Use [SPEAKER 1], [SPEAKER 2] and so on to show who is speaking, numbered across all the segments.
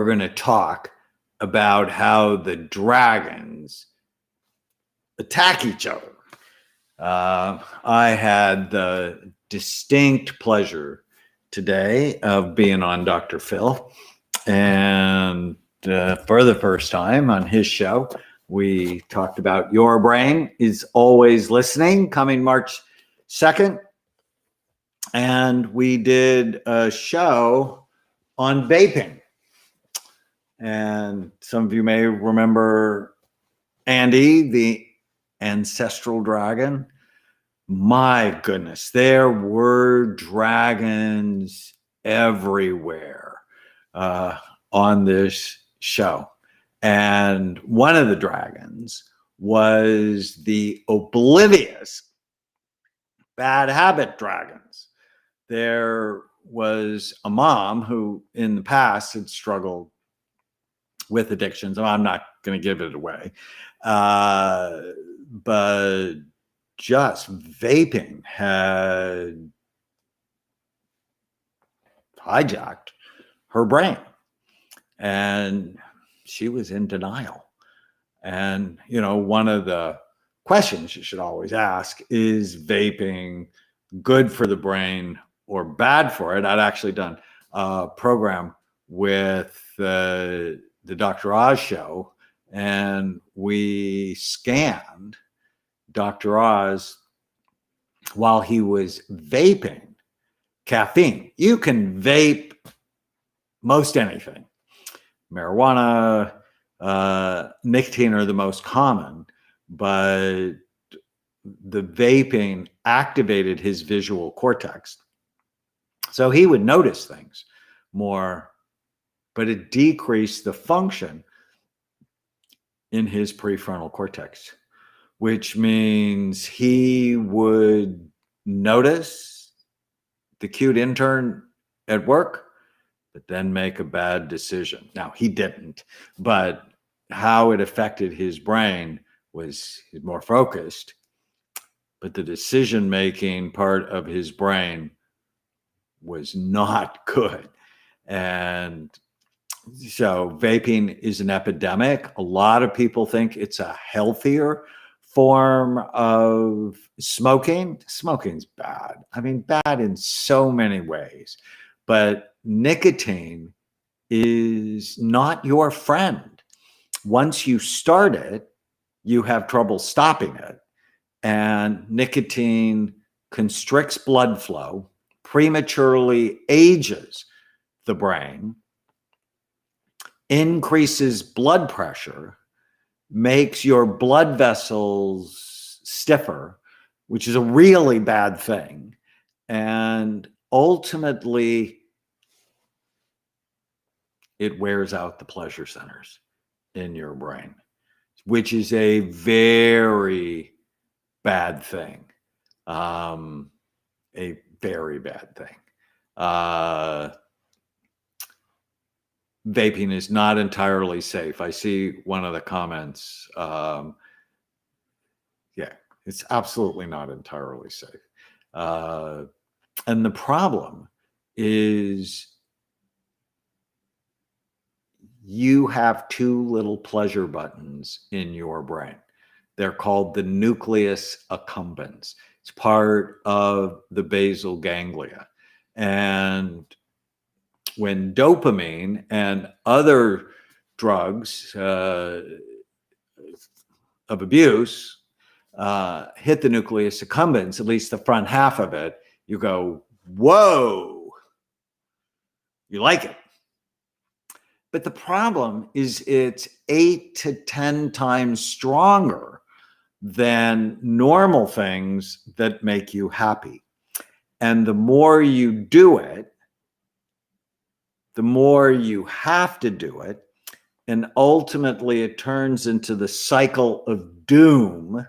[SPEAKER 1] we're going to talk about how the dragons attack each other. I had the distinct pleasure today of being on Dr. Phil, and for the first time on his show, we talked about Your Brain is Always Listening, coming March 2nd. And we did a show on vaping. And some of you may remember Andy, the ancestral dragon. My goodness, there were dragons everywhere on this show. And one of the dragons was the oblivious bad habit dragons. There was a mom who in the past had struggled with addictions. I'm not going to give it away. But just vaping had hijacked her brain. And she was in denial. And, you know, one of the questions you should always ask, is vaping good for the brain or bad for it? I'd actually done a program with the Dr. Oz show, and we scanned Dr. Oz while he was vaping caffeine. You can vape most anything. Marijuana, nicotine are the most common, but the vaping activated his visual cortex. So he would notice things more, but it decreased the function in his prefrontal cortex, which means he would notice the cute intern at work, but then make a bad decision. Now, he didn't, but how it affected his brain was more focused, but the decision-making part of his brain was not good. And so vaping is an epidemic. A lot of people think it's a healthier form of smoking. Smoking's bad. I mean, bad in so many ways. But nicotine is not your friend. Once you start it, you have trouble stopping it. And nicotine constricts blood flow, prematurely ages the brain, increases blood pressure, makes your blood vessels stiffer, which is a really bad thing. And ultimately, it wears out the pleasure centers in your brain, which is a very bad thing. A very bad thing. Vaping is not entirely safe. I see one of the comments. Yeah, it's absolutely not entirely safe. And the problem is you have two little pleasure buttons in your brain. They're called the nucleus accumbens. It's part of the basal ganglia. And when dopamine and other drugs of abuse hit the nucleus accumbens, at least the front half of it, you go, whoa, you like it. But the problem is it's 8 to 10 times stronger than normal things that make you happy. And the more you do it, the more you have to do it. And ultimately it turns into the cycle of doom,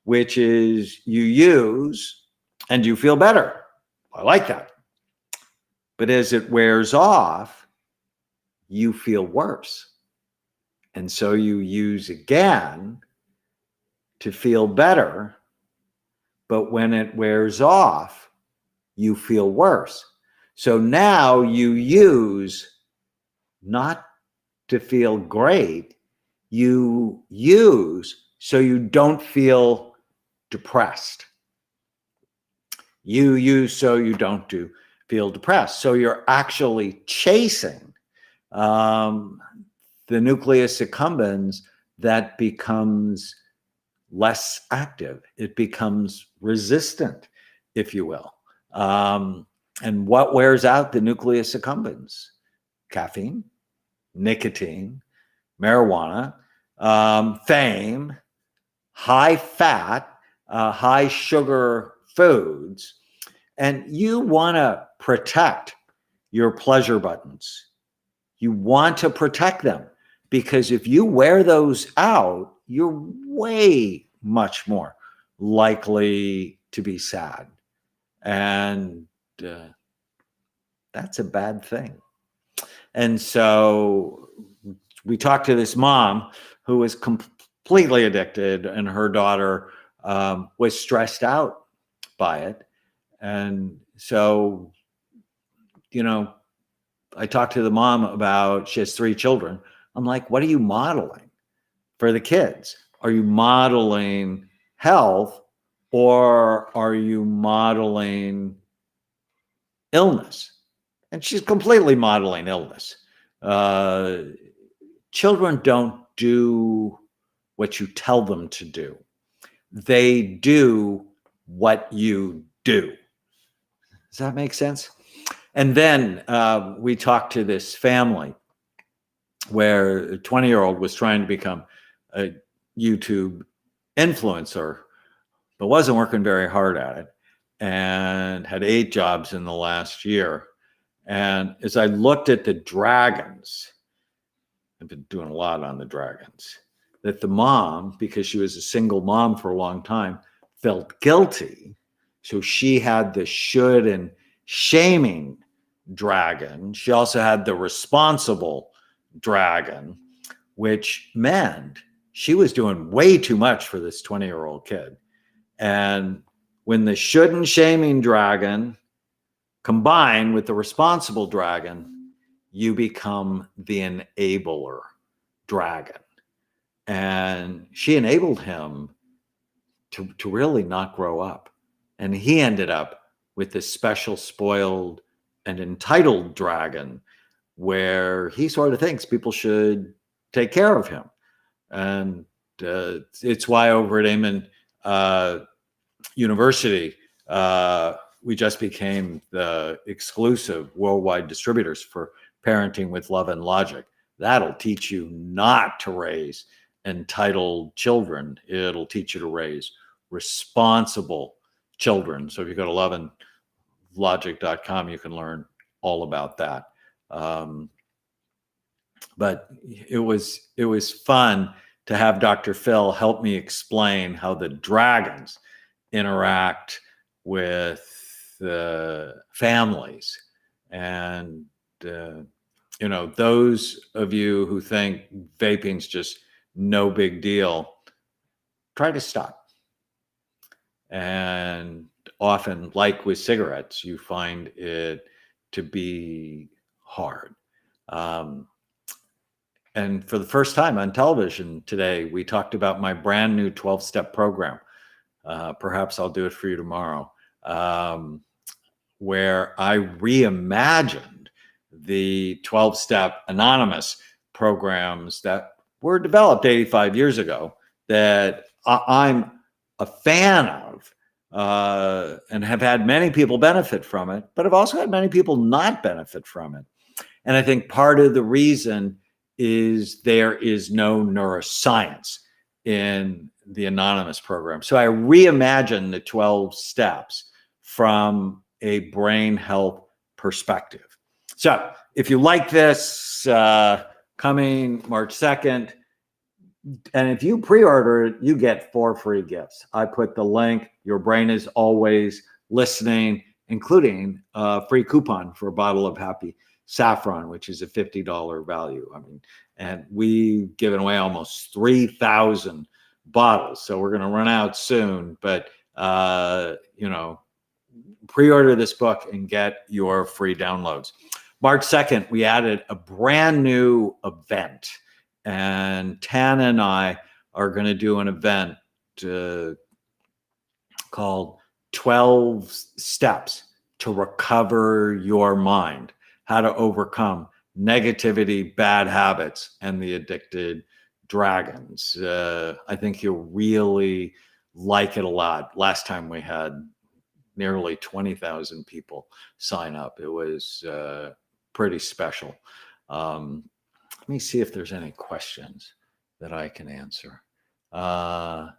[SPEAKER 1] which is you use and you feel better. I like that. But as it wears off, you feel worse. And so you use again to feel better. But when it wears off, you feel worse. So now you use not to feel great, you use so you don't feel depressed. You use so you don't feel depressed. So you're actually chasing the nucleus accumbens that becomes less active. It becomes resistant, if you will. And what wears out the nucleus accumbens? Caffeine, nicotine, marijuana, fame, high fat, high sugar foods. And you want to protect your pleasure buttons. You want to protect them, because if you wear those out, you're way much more likely to be sad. And that's a bad thing. And so we talked to this mom who was completely addicted, and her daughter was stressed out by it. And so, I talked to the mom about, she has 3 children. I'm like, what are you modeling for the kids? Are you modeling health, or are you modeling illness? And she's completely modeling illness. Children don't do what you tell them to do. They do what you do. Does that make sense? And then we talked to this family where a 20-year-old was trying to become a YouTube influencer, but wasn't working very hard at it, and had 8 jobs in the last year. And as I looked at the dragons, I've been doing a lot on the dragons, that the mom, because she was a single mom for a long time, felt guilty. So she had the should and shaming dragon. She also had the responsible dragon, which meant she was doing way too much for this 20-year-old kid. And when the should and shaming dragon combine with the responsible dragon, you become the enabler dragon. And she enabled him to really not grow up. And he ended up with this special, spoiled, and entitled dragon, where he sort of thinks people should take care of him. And it's why over at Amen University, we just became the exclusive worldwide distributors for Parenting with Love and Logic. That'll teach you not to raise entitled children. It'll teach you to raise responsible children. So if you go to loveandlogic.com, you can learn all about that. But it was fun to have Dr. Phil help me explain how the dragons interact with families. And those of you who think vaping's just no big deal, try to stop. And often, like with cigarettes, you find it to be hard. And for the first time on television today, we talked about my brand new 12-step program. Perhaps I'll do it for you tomorrow, where I reimagined the 12-step anonymous programs that were developed 85 years ago that I'm a fan of, and have had many people benefit from it, but I've also had many people not benefit from it. And I think part of the reason is there is no neuroscience in the anonymous program. So I reimagined the 12 steps from a brain health perspective. So if you like this, coming March 2nd, and if you pre-order it, you get 4 free gifts. I put the link. Your brain is always listening, including a free coupon for a bottle of Happy Saffron, which is a $50 value. And we've given away almost 3,000 bottles. So we're going to run out soon, but pre-order this book and get your free downloads. March 2nd, we added a brand new event. And Tana and I are going to do an event called 12 Steps to Recover Your Mind, how to overcome negativity, bad habits, and the addicted dragons. I think you'll really like it a lot. Last time we had nearly 20,000 people sign up. It was pretty special. Let me see if there's any questions that I can answer. Marijuana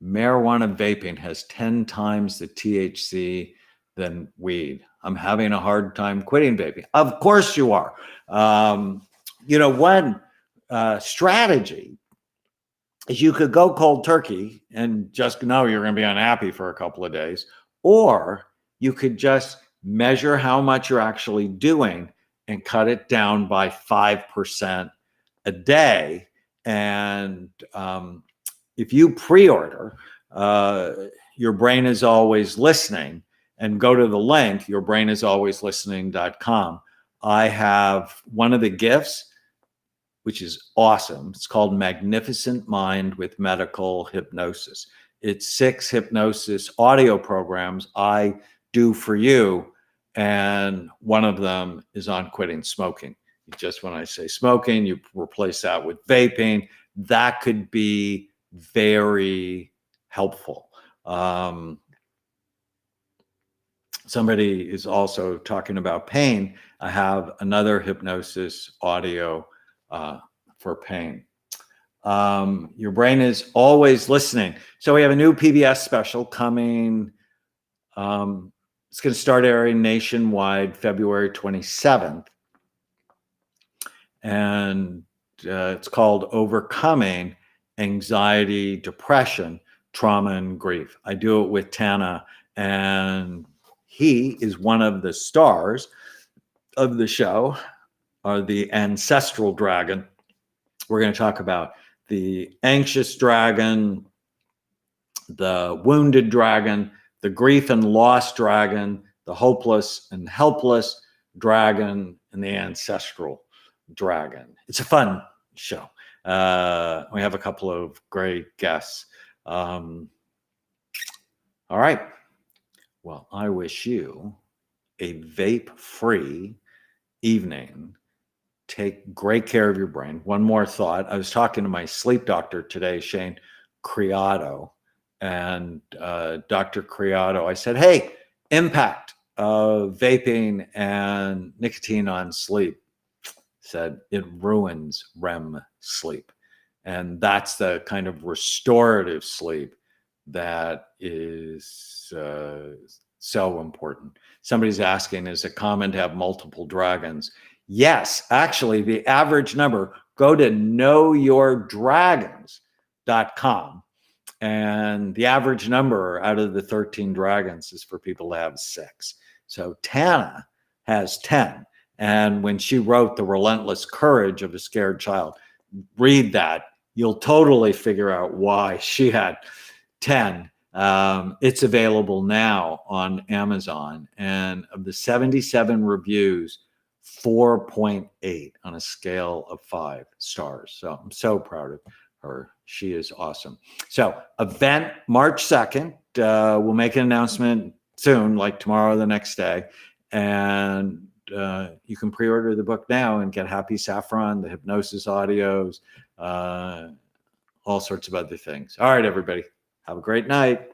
[SPEAKER 1] vaping has 10 times the THC than weed. I'm having a hard time quitting vaping. Of course you are. One strategy is you could go cold turkey and just know you're going to be unhappy for a couple of days, or you could just measure how much you're actually doing and cut it down by 5% a day. And if you pre-order Your Brain Is Always Listening and go to the link, yourbrainisалwayslistening.com, I have one of the gifts, which is awesome. It's called Magnificent Mind with Medical Hypnosis. It's 6 hypnosis audio programs I do for you. And one of them is on quitting smoking. Just when I say smoking, you replace that with vaping. That could be very helpful. Somebody is also talking about pain. I have another hypnosis audio for pain. Your Brain Is Always Listening. So we have a new PBS special coming. It's going to start airing nationwide February 27th. And it's called Overcoming Anxiety, Depression, Trauma, and Grief. I do it with Tana, and he is one of the stars of the show, or the ancestral dragon. We're going to talk about the anxious dragon, the wounded dragon, the grief and loss dragon, the hopeless and helpless dragon, and the ancestral dragon. It's a fun show. We have a couple of great guests. All right. Well, I wish you a vape-free evening. Take great care of your brain. One more thought. I was talking to my sleep doctor today, Shane Criado, and Dr. Criado, I said, hey, impact of vaping and nicotine on sleep. Said it ruins REM sleep. And that's the kind of restorative sleep that is so important. Somebody's asking, is it common to have multiple dragons? Yes, actually, the average number, go to knowyourdragons.com. And the average number out of the 13 dragons is for people to have 6. So Tana has 10. And when she wrote The Relentless Courage of a Scared Child, read that. You'll totally figure out why she had 10. It's available now on Amazon. And of the 77 reviews, 4.8 on a scale of 5 stars. So I'm so proud of her. She is awesome. So event March 2nd. We'll make an announcement soon, like tomorrow or the next day. And you can pre-order the book now and get Happy Saffron, the hypnosis audios, all sorts of other things. All right, everybody. Have a great night.